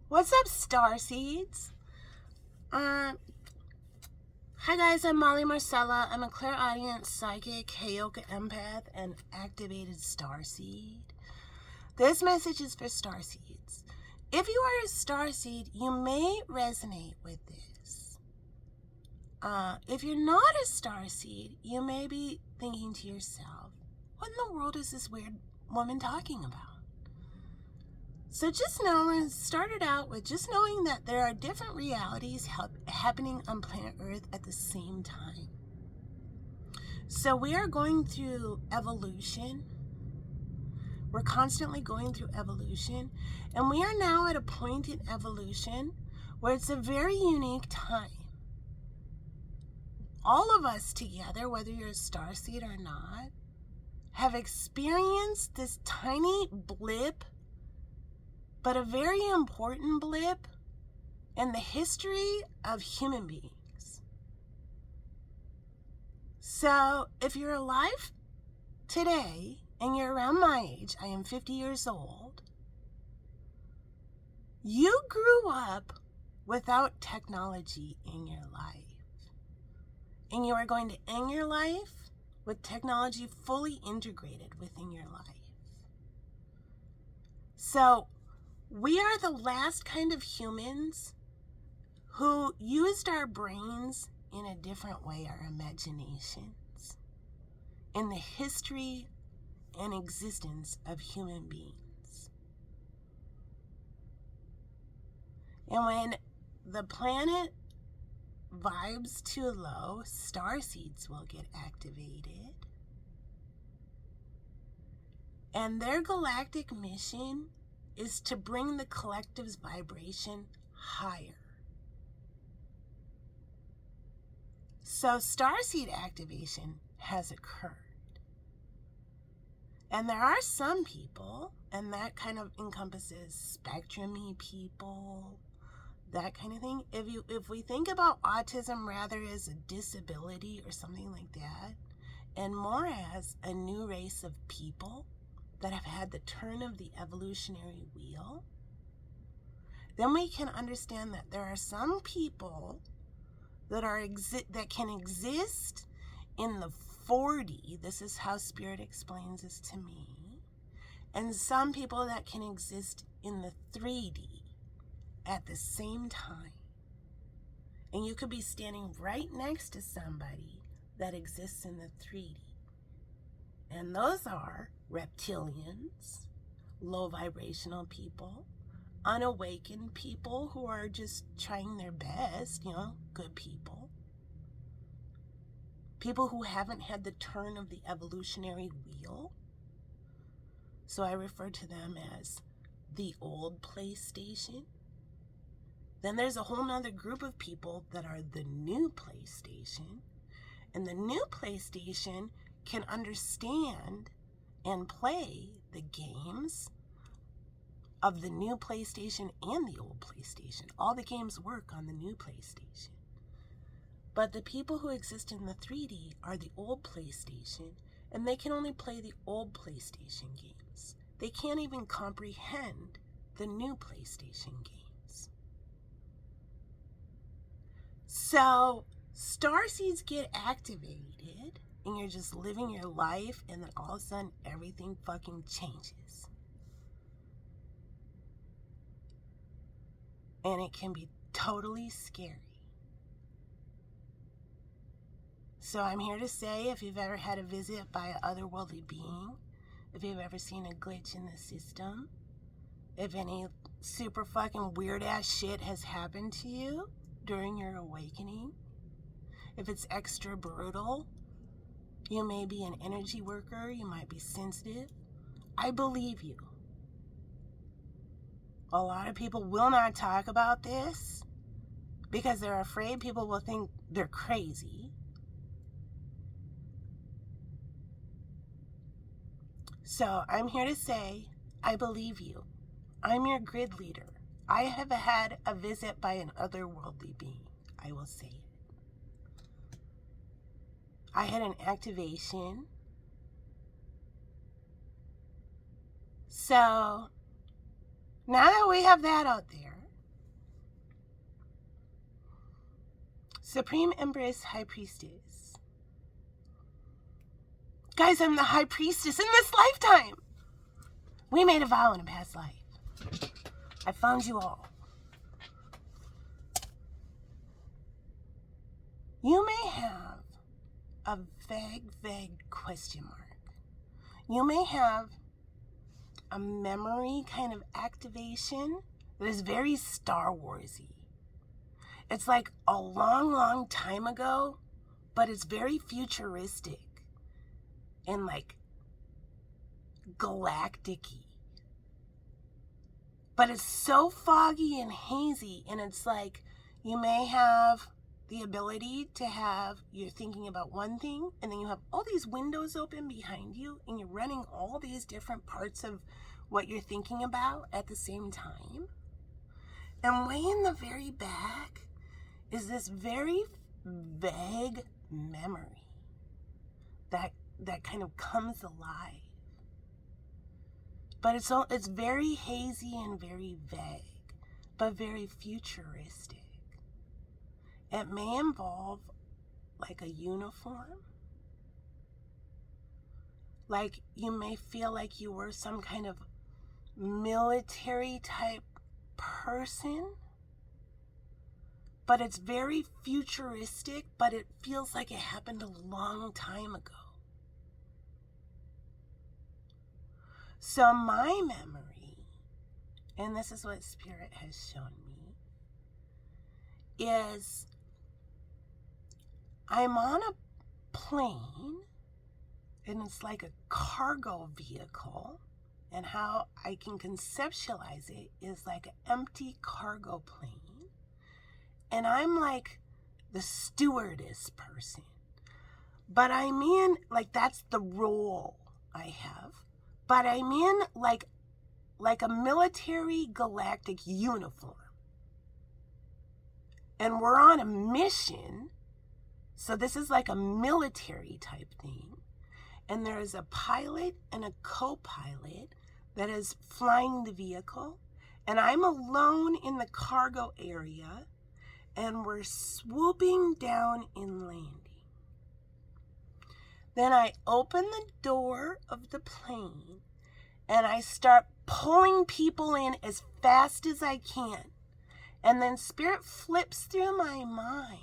What's up, Starseeds? Hi guys, I'm Molly Marcella. I'm a clairaudient, psychic, Heyoka empath, and activated Starseed. This message is for Starseeds. If you are a Starseed, you may resonate with this. If you're not a Starseed, you may be thinking to yourself, what in the world is this weird woman talking about? So just know, we started out with just knowing that there are different realities happening on planet Earth at the same time. So we are going through evolution. We're constantly going through evolution. And we are now at a point in evolution where it's a very unique time. All of us together, whether you're a Starseed or not, have experienced this tiny blip, but a very important blip in the history of human beings. So if you're alive today and you're around my age, I am 50 years old, you grew up without technology in your life. And you are going to end your life with technology fully integrated within your life. So we are the last kind of humans who used our brains in a different way, our imaginations, in the history and existence of human beings. And when the planet vibes too low, starseeds will get activated. And their galactic mission is to bring the collective's vibration higher. So Starseed activation has occurred. And there are some people, and that kind of encompasses spectrum-y people, that kind of thing. If we think about autism rather as a disability or something like that, and more as a new race of people that have had the turn of the evolutionary wheel, then we can understand that there are some people that can exist in the 4D. This is how Spirit explains this to me. And some people that can exist in the 3D at the same time. And you could be standing right next to somebody that exists in the 3D. And those are reptilians, low vibrational people, unawakened people who are just trying their best, good people. People who haven't had the turn of the evolutionary wheel. So I refer to them as the old PlayStation. Then there's a whole nother group of people that are the new PlayStation. And the new PlayStation can understand and play the games of the new PlayStation and the old PlayStation. All the games work on the new PlayStation. But the people who exist in the 3D are the old PlayStation, and they can only play the old PlayStation games. They can't even comprehend the new PlayStation games. So starseeds get activated, and you're just living your life, and then all of a sudden everything fucking changes. And it can be totally scary. So I'm here to say, if you've ever had a visit by an otherworldly being, if you've ever seen a glitch in the system, if any super fucking weird ass shit has happened to you during your awakening, if it's extra brutal, you may be an energy worker, you might be sensitive, I believe you. A lot of people will not talk about this because they're afraid people will think they're crazy. So I'm here to say, I believe you. I'm your grid leader. I have had a visit by an otherworldly being. I will say it. I had an activation. So now that we have that out there, Supreme Empress, High Priestess. Guys, I'm the High Priestess in this lifetime. We made a vow in a past life. I found you all. You may have a vague question mark. You may have a memory kind of activation that is very Star Warsy. It's like a long time ago, but it's very futuristic and like galactic-y. But it's so foggy and hazy, and it's like you may have the ability to have, you're thinking about one thing, and then you have all these windows open behind you, and you're running all these different parts of what you're thinking about at the same time. And way in the very back is this very vague memory that kind of comes alive. But it's very hazy and very vague, but very futuristic. It may involve like a uniform. Like you may feel like you were some kind of military type person. But it's very futuristic, but it feels like it happened a long time ago. So my memory, and this is what Spirit has shown me, is I'm on a plane, and it's like a cargo vehicle, and how I can conceptualize it is like an empty cargo plane, and I'm like the stewardess person, but I'm in, like that's the role I have, but I'm in like a military galactic uniform, and we're on a mission. So this is like a military type thing. And there is a pilot and a co-pilot that is flying the vehicle. And I'm alone in the cargo area. And we're swooping down and landing. Then I open the door of the plane. And I start pulling people in as fast as I can. And then Spirit flips through my mind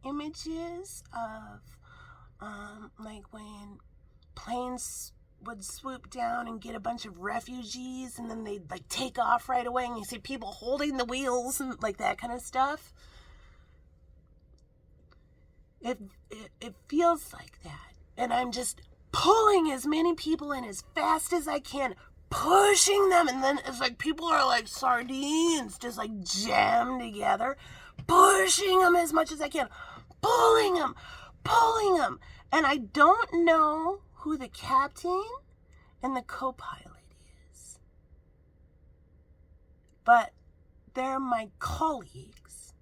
images of like when planes would swoop down and get a bunch of refugees, and then they'd like take off right away, and you see people holding the wheels and like that kind of stuff. It feels like that, and I'm just pulling as many people in as fast as I can, pushing them, and then it's like people are like sardines, just like jammed together, pushing them as much as I can, pulling them, and I don't know who the captain and the co-pilot is, but they're my colleagues.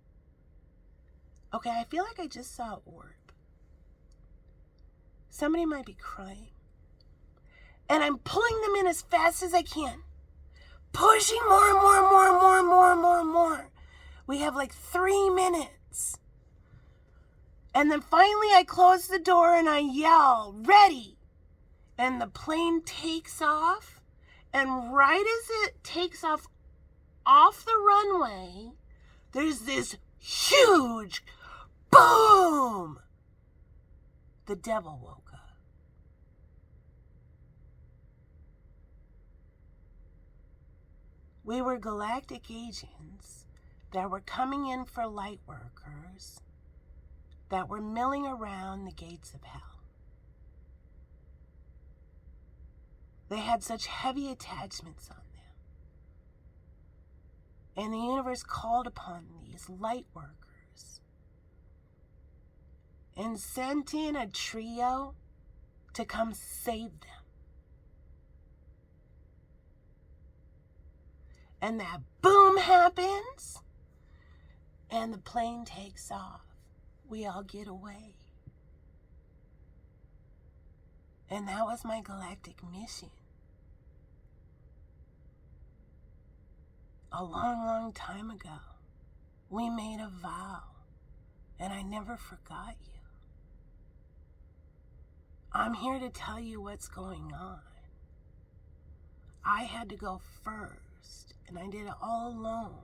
Okay, I feel like I just saw an orb. Somebody might be crying. And I'm pulling them in as fast as I can. Pushing more and more. We have like 3 minutes. And then finally I close the door and I yell, ready. And the plane takes off. And right as it takes off the runway, there's this huge boom. The devil woke up. We were galactic agents that were coming in for light workers that were milling around the gates of hell. They had such heavy attachments on them. And the universe called upon these light workers and sent in a trio to come save them. And that boom happens, and the plane takes off. We all get away. And that was my galactic mission. A long time ago, we made a vow And I never forgot you. I'm here to tell you what's going on. I had to go first, and I did it all alone.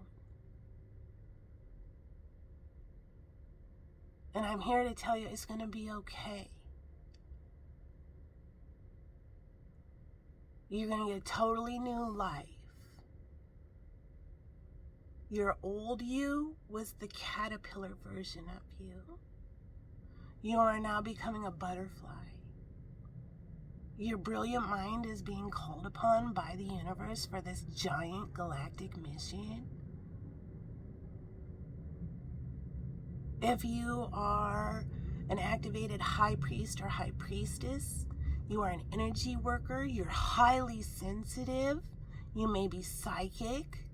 And I'm here to tell you it's going to be okay. You're going to get a totally new life. Your old you was the caterpillar version of you. You are now becoming a butterfly. Your brilliant mind is being called upon by the universe for this giant galactic mission. If you are an activated high priest or high priestess, you are an energy worker, you're highly sensitive, you may be psychic.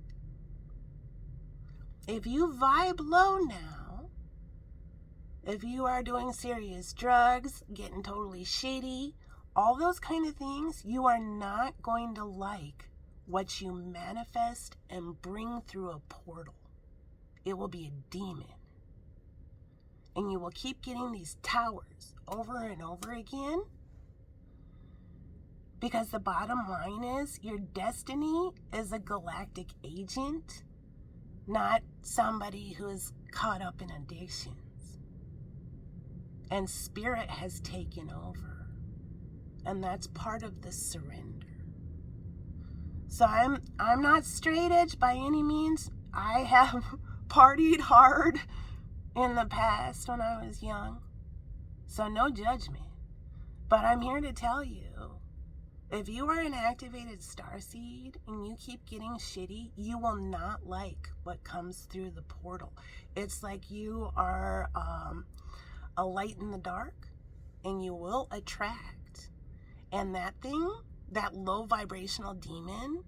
If you vibe low now, if you are doing serious drugs, getting totally shady, all those kind of things, you are not going to like what you manifest and bring through a portal. It will be a demon. And you will keep getting these towers over and over again. Because the bottom line is, your destiny is a galactic agent, not somebody who is caught up in addictions. And spirit has taken over. And that's part of the surrender. So I'm not straight edge by any means. I have partied hard in the past when I was young. So no judgment. But I'm here to tell you, if you are an activated starseed and you keep getting shitty, you will not like what comes through the portal. It's like you are a light in the dark, and you will attract. And that thing, that low vibrational demon,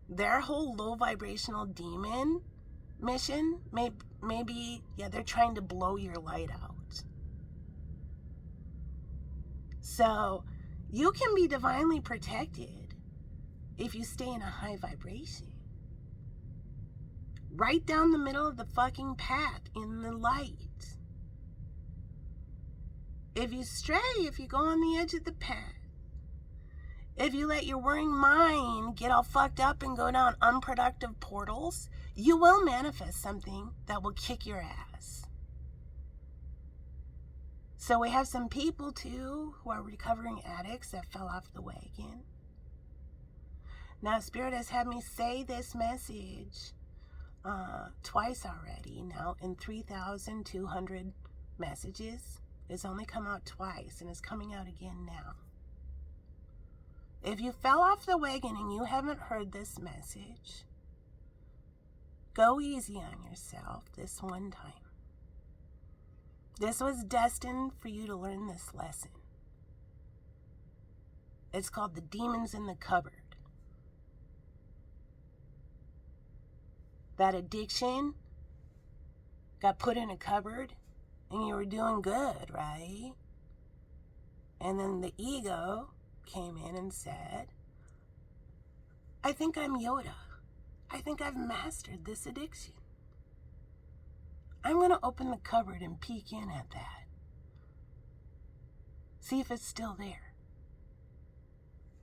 their whole low vibrational demon mission maybe they're trying to blow your light out. So you can be divinely protected if you stay in a high vibration. Right down the middle of the fucking path in the light. If you stray, if you go on the edge of the path, if you let your worrying mind get all fucked up and go down unproductive portals, you will manifest something that will kick your ass. So we have some people too who are recovering addicts that fell off the wagon. Now Spirit has had me say this message twice already now in 3,200 messages. It's only come out twice and it's coming out again now. If you fell off the wagon and you haven't heard this message, go easy on yourself this one time. This was destined for you to learn this lesson. It's called the demons in the cupboard. That addiction got put in a cupboard and you were doing good, right? And then the ego came in and said, I think I'm Yoda. I think I've mastered this addiction. I'm going to open the cupboard and peek in at that. See if it's still there.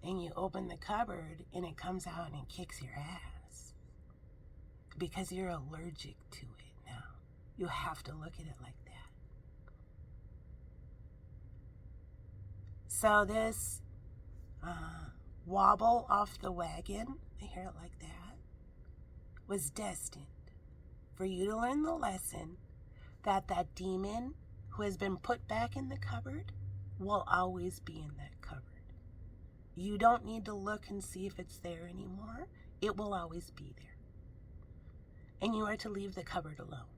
And you open the cupboard and it comes out and it kicks your ass. Because you're allergic to it now. You have to look at it like that. So this wobble off the wagon, I hear it like that, was destined for you to learn the lesson that that demon who has been put back in the cupboard will always be in that cupboard. You don't need to look and see if it's there anymore. It will always be there. And you are to leave the cupboard alone.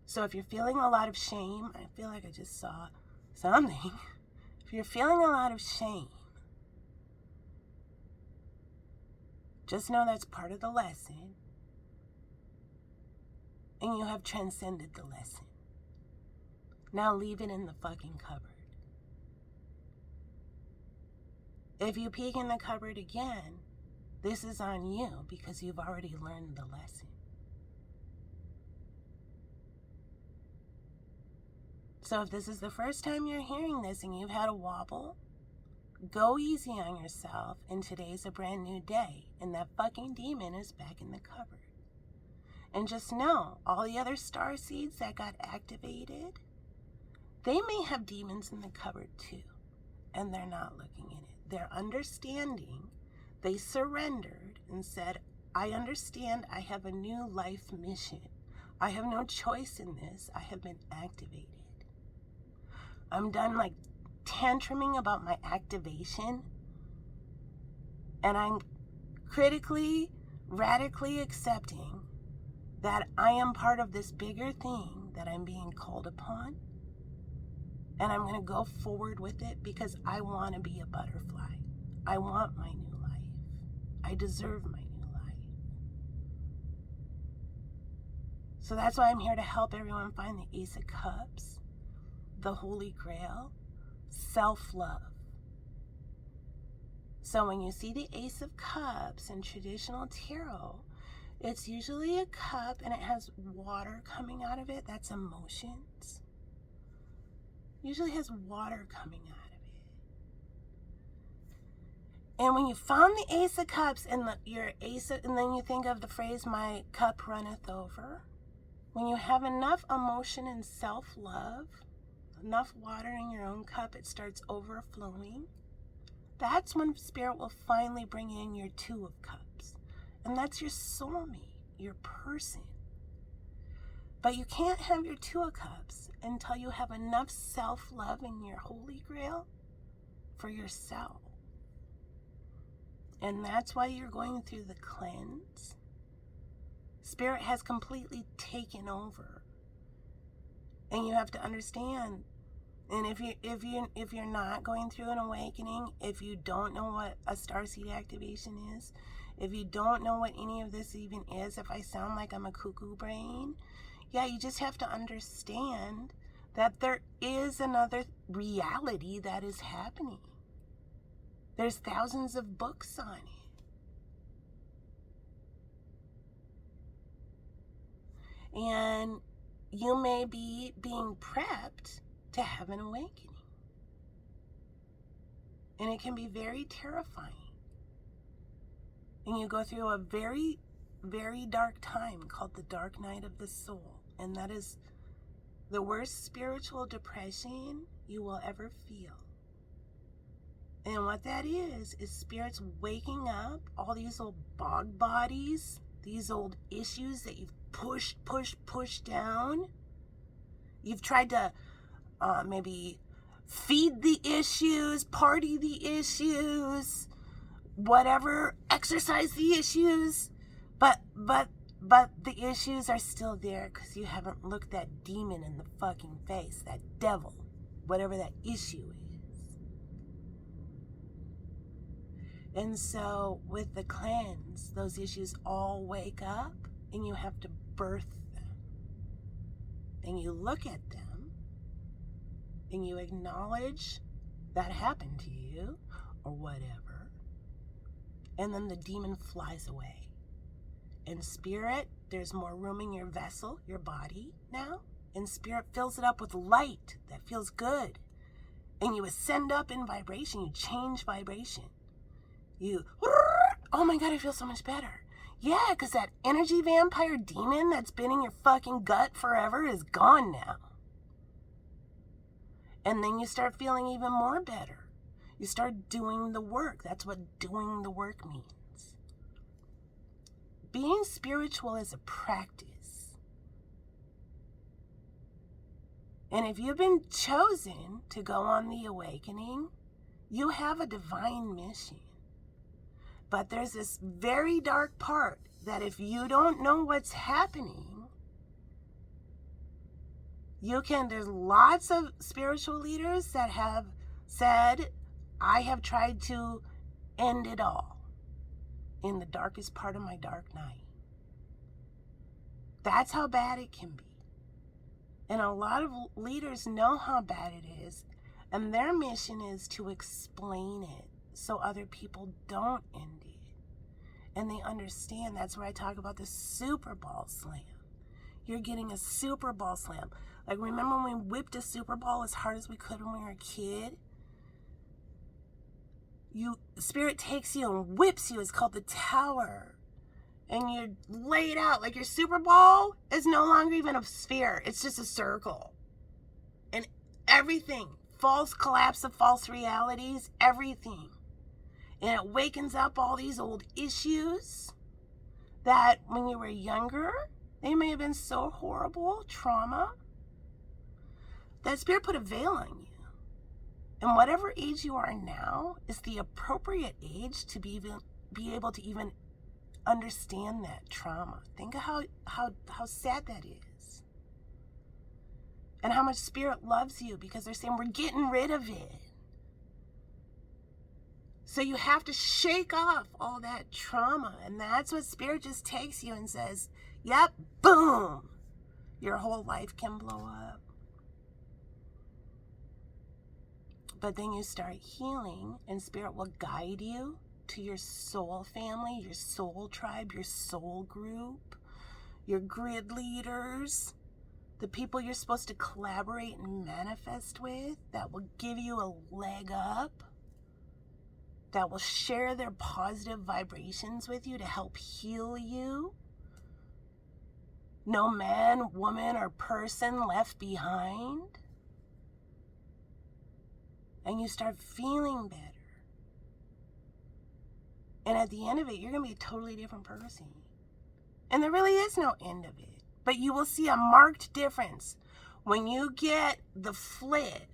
So if you're feeling a lot of shame, I feel like I just saw something. If you're feeling a lot of shame, just know that's part of the lesson. And you have transcended the lesson. Now leave it in the fucking cupboard. If you peek in the cupboard again, this is on you because you've already learned the lesson. So if this is the first time you're hearing this and you've had a wobble, go easy on yourself, and today's a brand new day, and that fucking demon is back in the cupboard. And just know, all the other starseeds that got activated, they may have demons in the cupboard too, and they're not looking in it. They're understanding. They surrendered and said, I understand I have a new life mission. I have no choice in this. I have been activated. I'm done like tantruming about my activation, and I'm critically, radically accepting that I am part of this bigger thing that I'm being called upon, and I'm going to go forward with it because I want to be a butterfly. I want my new life. I deserve my new life. So that's why I'm here to help everyone find the Ace of Cups, the Holy Grail, self-love. So when you see the Ace of Cups in traditional tarot, it's usually a cup and it has water coming out of it. That's emotions. Usually has water coming out of it. And when you found the Ace of Cups and and then you think of the phrase, my cup runneth over. When you have enough emotion and self-love, enough water in your own cup, it starts overflowing. That's when Spirit will finally bring in your Two of Cups. And that's your soulmate, your person. But you can't have your Two of Cups until you have enough self-love in your Holy Grail for yourself. And that's why you're going through the cleanse. Spirit has completely taken over. And you have to understand, and if you're not going through an awakening, if you don't know what a starseed activation is, if you don't know what any of this even is, if I sound like I'm a cuckoo brain, yeah, you just have to understand that there is another reality that is happening. There's thousands of books on it. And you may be being prepped to have an awakening. And it can be very terrifying. And you go through a very, very dark time called the dark night of the soul. And that is the worst spiritual depression you will ever feel. And what that is spirits waking up all these old bog bodies, these old issues that you've pushed down. You've tried to maybe feed the issues, party the issues, whatever, exercise the issues, but the issues are still there because you haven't looked that demon in the fucking face, that devil, whatever that issue is. And so with the cleanse, those issues all wake up and you have to birth them. And you look at them and you acknowledge that happened to you or whatever. And then the demon flies away. In spirit, there's more room in your vessel, your body now. And spirit fills it up with light that feels good. And you ascend up in vibration. You change vibration. Oh my God, I feel so much better. Yeah, because that energy vampire demon that's been in your fucking gut forever is gone now. And then you start feeling even more better. You start doing the work. That's what doing the work means. Being spiritual is a practice. And if you've been chosen to go on the awakening, you have a divine mission. But there's this very dark part that if you don't know what's happening, there's lots of spiritual leaders that have said, I have tried to end it all in the darkest part of my dark night. That's how bad it can be. And a lot of leaders know how bad it is, and their mission is to explain it so other people don't end it. And they understand. That's where I talk about the Super Ball Slam. You're getting a Super Ball Slam. Like, remember when we whipped a Super Bowl as hard as we could when we were a kid? Spirit takes you and whips you. It's called the tower. And you're laid out. Like, your Super Bowl is no longer even a sphere. It's just a circle. And everything, false collapse of false realities, everything. And it wakens up all these old issues that when you were younger, they may have been so horrible, trauma, that Spirit put a veil on you. And whatever age you are now is the appropriate age to be able to even understand that trauma. Think of how sad that is. And how much Spirit loves you, because they're saying we're getting rid of it. So you have to shake off all that trauma. And that's what Spirit just takes you and says, yep, boom, your whole life can blow up. But then you start healing, and Spirit will guide you to your soul family, your soul tribe, your soul group, your grid leaders, the people you're supposed to collaborate and manifest with, that will give you a leg up, that will share their positive vibrations with you to help heal you. No man, woman, or person left behind. And you start feeling better. And at the end of it, you're going to be a totally different person. And there really is no end of it. But you will see a marked difference when you get the flip.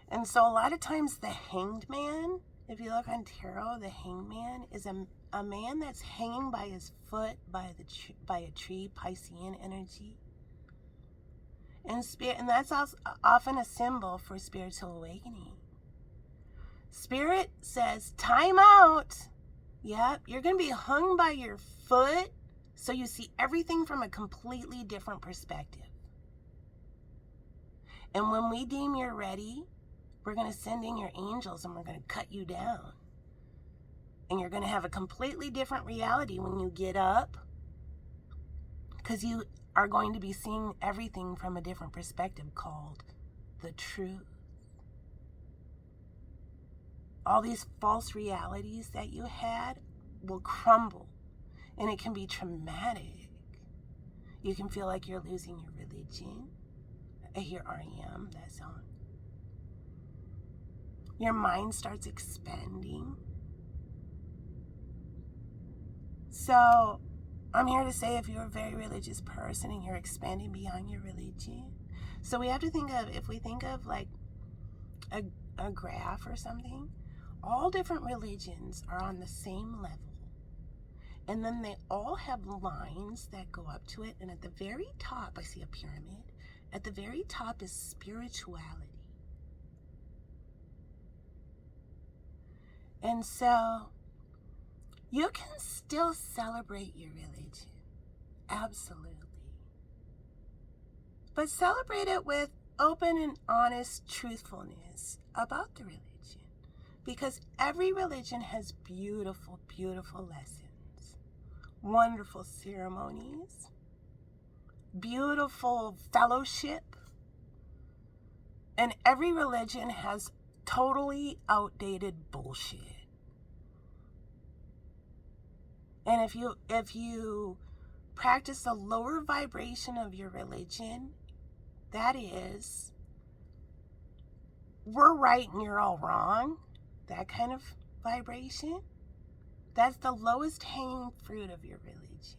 And so a lot of times the hanged man, if you look on tarot, the hanged man is a man that's hanging by his foot by a tree, Piscean energy. And that's also often a symbol for spiritual awakening. Spirit says, time out. Yep, you're going to be hung by your foot so you see everything from a completely different perspective. And when we deem you're ready, we're going to send in your angels and we're going to cut you down. And you're going to have a completely different reality when you get up, because you are going to be seeing everything from a different perspective called the truth. All these false realities that you had will crumble, and it can be traumatic. You can feel like you're losing your religion. I hear REM, that song. Your mind starts expanding. So I'm here to say, if you're a very religious person and you're expanding beyond your religion, so we have to think of, if we think of like a graph or something, all different religions are on the same level. And then they all have lines that go up to it. And at the very top, I see a pyramid. At the very top is spirituality. And so you can still celebrate your religion. Absolutely. But celebrate it with open and honest truthfulness about the religion. Because every religion has beautiful, beautiful lessons. Wonderful ceremonies. Beautiful fellowship. And every religion has totally outdated bullshit. And if you practice the lower vibration of your religion, that is, we're right and you're all wrong, that kind of vibration, that's the lowest hanging fruit of your religion.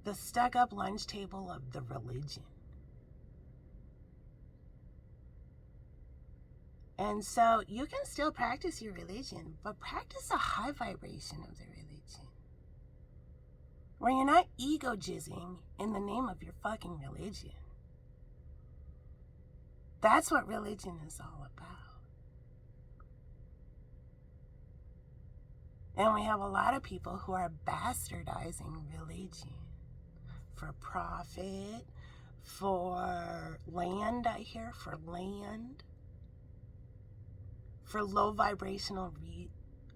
The stuck up lunch table of the religion. And so you can still practice your religion, but practice a high vibration of the religion, where you're not ego jizzing in the name of your fucking religion. That's what religion is all about. And we have a lot of people who are bastardizing religion for profit, for land, I hear, for land. For low vibrational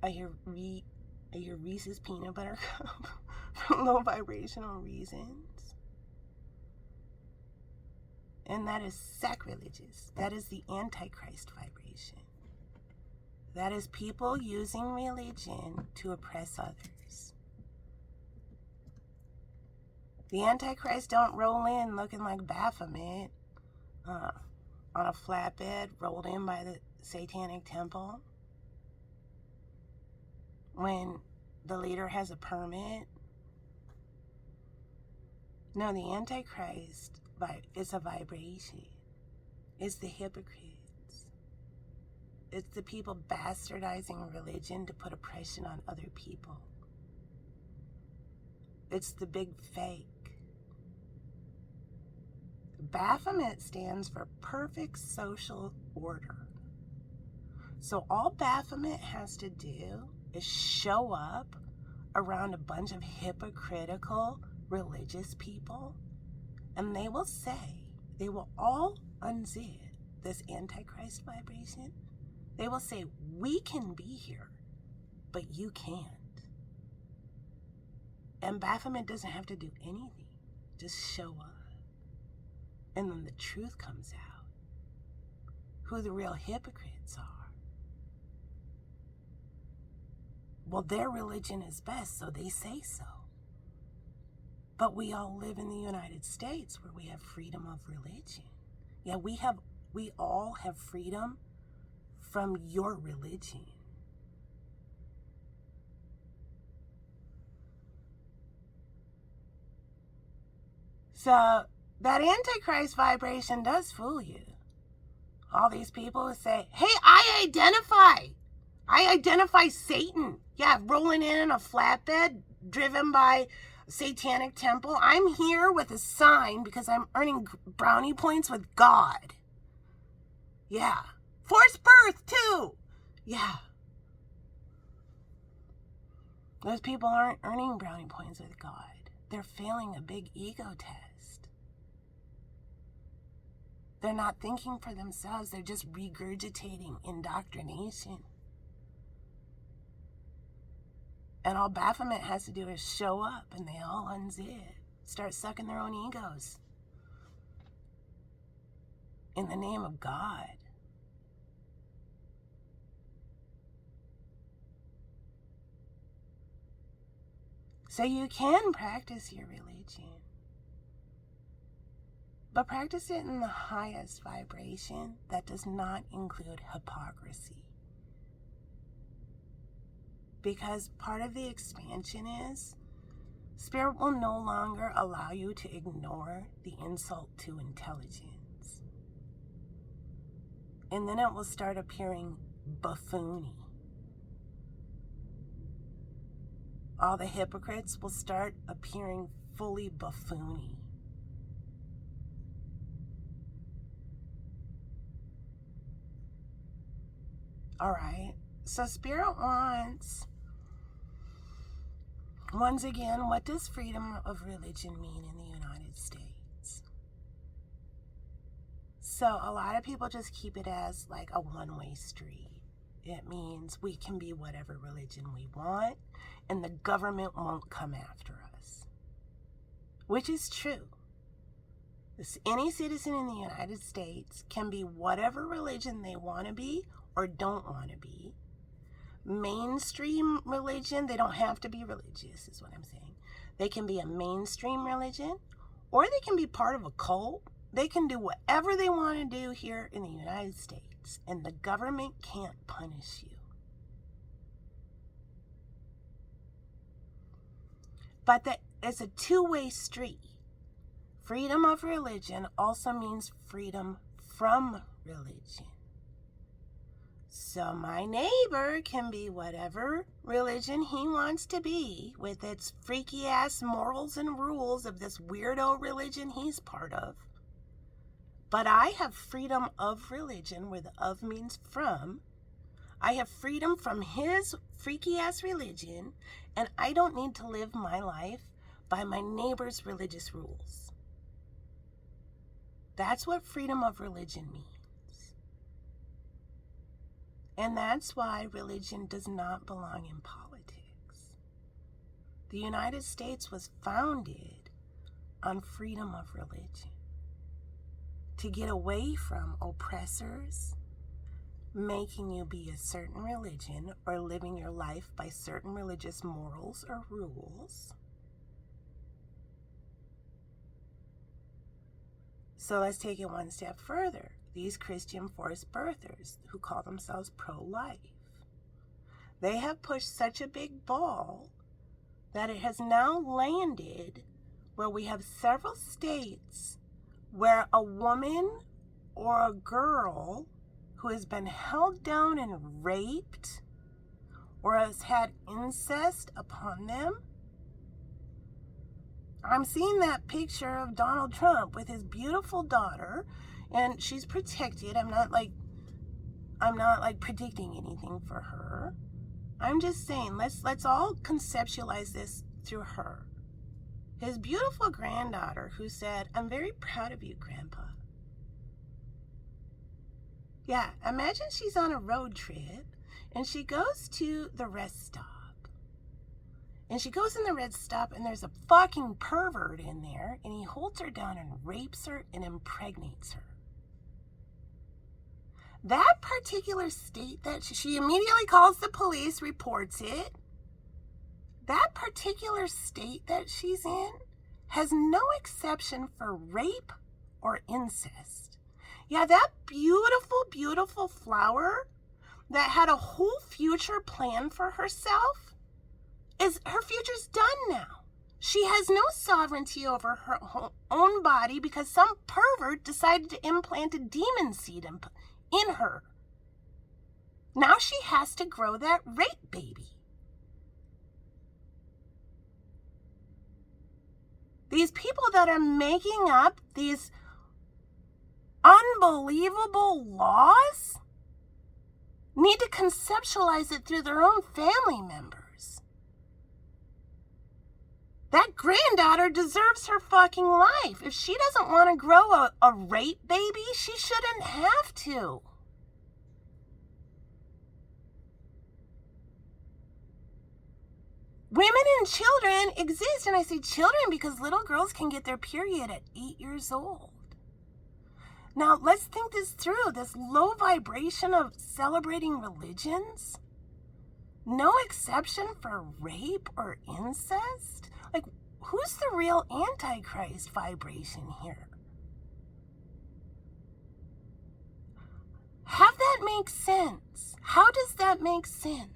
I hear Reese's peanut butter cup for low vibrational reasons. And that is sacrilegious. That is the Antichrist vibration. That is people using religion to oppress others. The Antichrist don't roll in looking like Baphomet on a flatbed rolled in by the Satanic Temple when the leader has a permit. No, the Antichrist is a vibration. It's the hypocrites. It's the people bastardizing religion to put oppression on other people. It's the big fake. Baphomet stands for perfect social order. So all Baphomet has to do is show up around a bunch of hypocritical religious people, and they will all unzip this Antichrist vibration. They will say, we can be here, but you can't. And Baphomet doesn't have to do anything. Just show up. And then the truth comes out. Who the real hypocrites are. Well, their religion is best, so they say so. But we all live in the United States where we have freedom of religion. Yeah, we all have freedom from your religion. So that Antichrist vibration does fool you. All these people who say, hey, I identify Satan. Yeah, rolling in a flatbed driven by a Satanic Temple. I'm here with a sign because I'm earning brownie points with God. Yeah. Forced birth, too. Yeah. Those people aren't earning brownie points with God. They're failing a big ego test. They're not thinking for themselves. They're just regurgitating indoctrination. And all Baphomet has to do is show up, and they all unzip, start sucking their own egos in the name of God. So you can practice your religion, but practice it in the highest vibration that does not include hypocrisy. Because part of the expansion is Spirit will no longer allow you to ignore the insult to intelligence. And then it will start appearing buffoony. All the hypocrites will start appearing fully buffoony. All right, so Spirit wants, once again, what does freedom of religion mean in the United States? So a lot of people just keep it as like a one-way street. It means we can be whatever religion we want, and the government won't come after us. Which is true. Any citizen in the United States can be whatever religion they want to be or don't want to be. Mainstream religion, they don't have to be religious, is what I'm saying. They can be a mainstream religion, or they can be part of a cult. They can do whatever they want to do here in the United States, and the government can't punish you. But that is a two-way street. Freedom of religion also means freedom from religion. So my neighbor can be whatever religion he wants to be, with its freaky ass morals and rules of this weirdo religion he's part of. But I have freedom of religion, where the of means from. I have freedom from his freaky ass religion, and I don't need to live my life by my neighbor's religious rules. That's what freedom of religion means. And that's why religion does not belong in politics. The United States was founded on freedom of religion, to get away from oppressors, making you be a certain religion or living your life by certain religious morals or rules. So let's take it one step further. These Christian forced birthers who call themselves pro-life, they have pushed such a big ball that it has now landed where we have several states where a woman or a girl who has been held down and raped or has had incest upon them. I'm seeing that picture of Donald Trump with his beautiful daughter, and she's protected. I'm not like predicting anything for her. I'm just saying, let's all conceptualize this through her. His beautiful granddaughter who said, "I'm very proud of you, Grandpa." Yeah, imagine she's on a road trip and she goes to the rest stop. And she goes in the red stop and there's a fucking pervert in there and he holds her down and rapes her and impregnates her. That particular state that she immediately calls the police, reports it. That particular state that she's in has no exception for rape or incest. Yeah, that beautiful, beautiful flower that had a whole future plan for herself, her future's done now. She has no sovereignty over her own body because some pervert decided to implant a demon seed in her. Now she has to grow that rape baby. These people that are making up these unbelievable laws need to conceptualize it through their own family members. That granddaughter deserves her fucking life. If she doesn't want to grow a rape baby, she shouldn't have to. Women and children exist, and I say children because little girls can get their period at 8 years old. Now, let's think this through. This low vibration of celebrating religions, no exception for rape or incest. Like, who's the real Antichrist vibration here? Have that make sense? How does that make sense?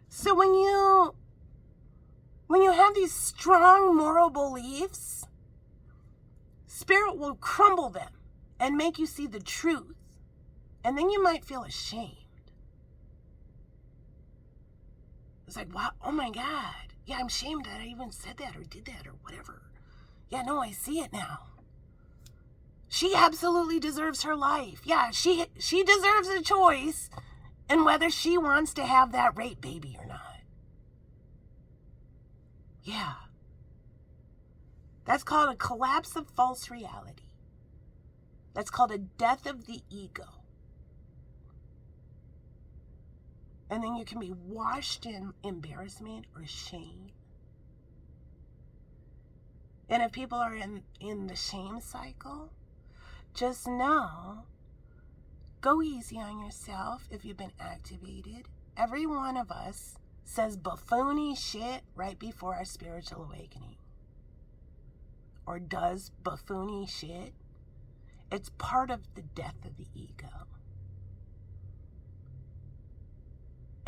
So when you have these strong moral beliefs, Spirit will crumble them and make you see the truth. And then you might feel ashamed. It's like, wow, oh my God. Yeah, I'm ashamed that I even said that or did that or whatever. Yeah, no, I see it now. She absolutely deserves her life. Yeah, she deserves a choice in whether she wants to have that rape baby or not. Yeah. That's called a collapse of false reality. That's called a death of the ego. And then you can be washed in embarrassment or shame. And if people are in the shame cycle, just know, go easy on yourself if you've been activated. Every one of us says buffoony shit right before our spiritual awakening. Or does buffoony shit. It's part of the death of the ego.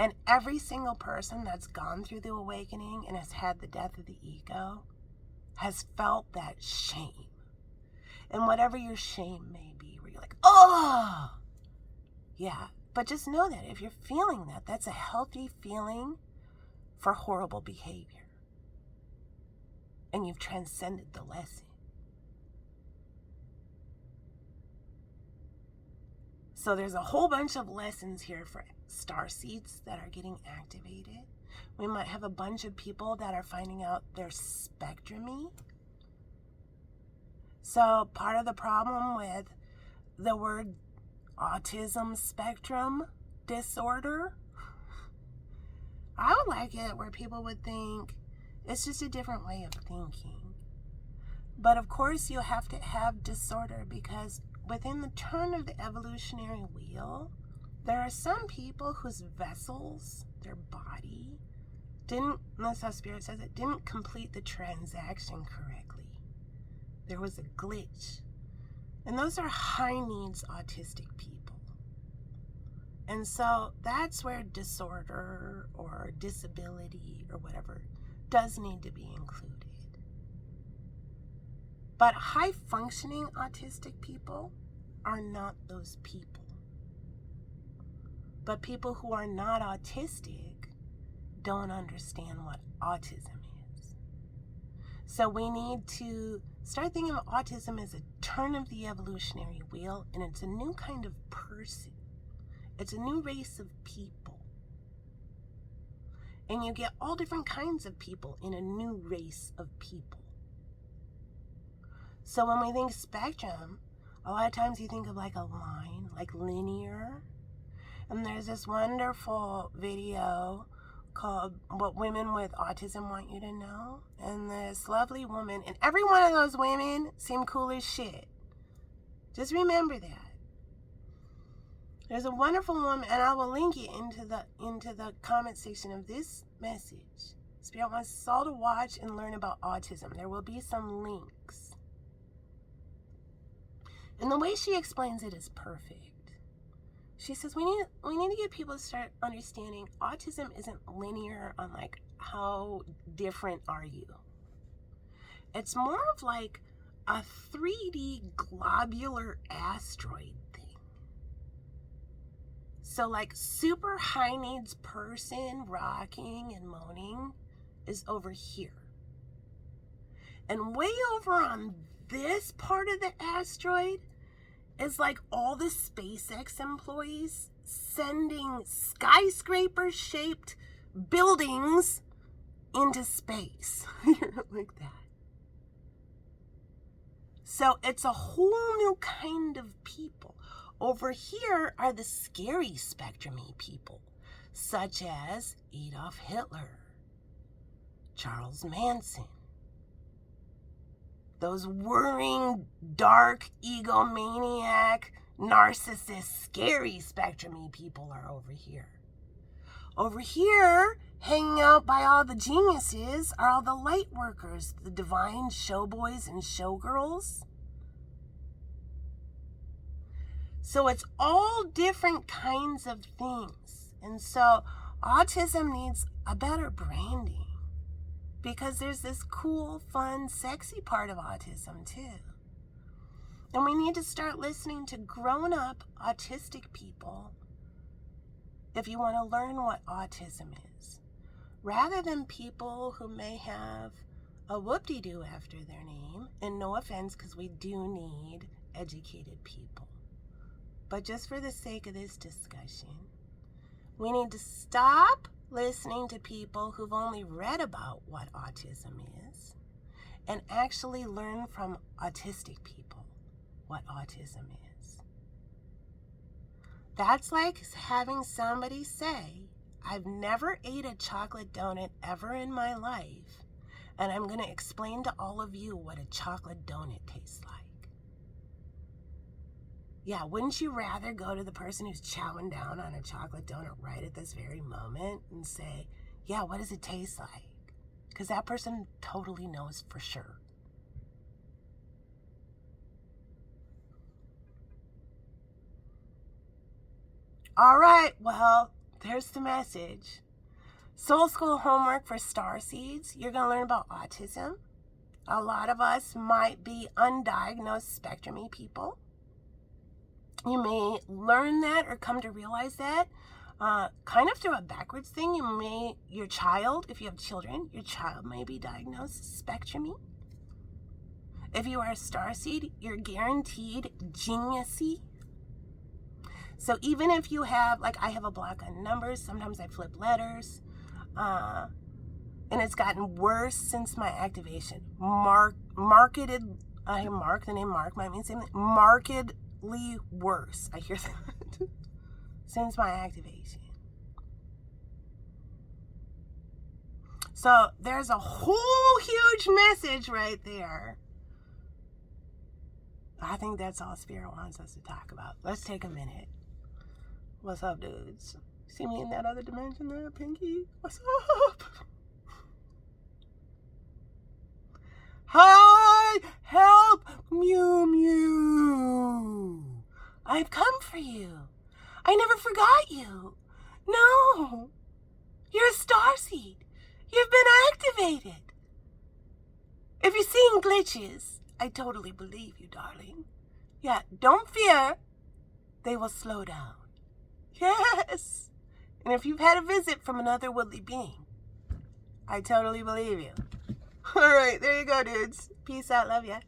And every single person that's gone through the awakening and has had the death of the ego has felt that shame. And whatever your shame may be, where you're like, oh, yeah. But just know that if you're feeling that, that's a healthy feeling for horrible behavior. And you've transcended the lesson. So there's a whole bunch of lessons here for starseeds that are getting activated. We might have a bunch of people that are finding out their spectrum-y. So part of the problem with the word autism spectrum disorder, I would like it where people would think It's just a different way of thinking. But of course, you have to have disorder because within the turn of the evolutionary wheel, there are some people whose vessels, their body, that's how Spirit says it, didn't complete the transaction correctly. There was a glitch. And those are high needs autistic people. And so that's where disorder or disability or whatever does need to be included. But high functioning autistic people are not those people. But people who are not autistic don't understand what autism is. So we need to start thinking of autism as a turn of the evolutionary wheel, and it's a new kind of person. It's a new race of people. And you get all different kinds of people in a new race of people. So when we think spectrum, a lot of times you think of like a line, like linear. And there's this wonderful video called What Women with Autism Want You to Know. And this lovely woman, and every one of those women seem cool as shit. Just remember that. There's a wonderful woman, and I will link it into the comment section of this message. Spirit wants us all to watch and learn about autism. There will be some links. And the way she explains it is perfect. She says we need to get people to start understanding autism isn't linear on like how different are you. It's more of like a 3D globular asteroid thing. So like super high needs person rocking and moaning is over here. And way over on this part of the asteroid is like all the SpaceX employees sending skyscraper-shaped buildings into space. Like that. So it's a whole new kind of people. Over here are the scary spectrum-y people, such as Adolf Hitler, Charles Manson. Those worrying, dark, egomaniac, narcissist, scary spectrum-y people are over here. Over here, hanging out by all the geniuses, are all the light workers, the divine showboys and showgirls. So it's all different kinds of things. And so autism needs a better branding. Because there's this cool, fun, sexy part of autism too. And we need to start listening to grown-up autistic people if you want to learn what autism is. Rather than people who may have a whoop-de-doo after their name. And no offense, because we do need educated people. But just for the sake of this discussion, we need to stop listening to people who've only read about what autism is and actually learn from autistic people what autism is. That's like having somebody say, I've never ate a chocolate donut ever in my life, and I'm going to explain to all of you what a chocolate donut tastes like. Yeah, wouldn't you rather go to the person who's chowing down on a chocolate donut right at this very moment and say, yeah, what does it taste like? Because that person totally knows for sure. All right, well, there's the message. Soul School homework for Starseeds. You're going to learn about autism. A lot of us might be undiagnosed spectrum-y people. You may learn that or come to realize that kind of through a backwards thing. Your child, if you have children, your child may be diagnosed spectrum-y. If you are a starseed, you're guaranteed genius-y. So even if you have, like I have a block on numbers, sometimes I flip letters, and it's gotten worse since my activation. The name Mark might mean something. Markedly worse. I hear that since my activation. So there's a whole huge message right there. I think that's all Spirit wants us to talk about. Let's take a minute. What's up, dudes? See me in that other dimension there, Pinky? What's up? Hi! Help! Mew Mew! I've come for you. I never forgot you. No! You're a Starseed. You've been activated. If you're seeing glitches, I totally believe you, darling. Yeah, don't fear. They will slow down. Yes. And if you've had a visit from another woodly being, I totally believe you. All right, there you go, dudes. Peace out. Love ya.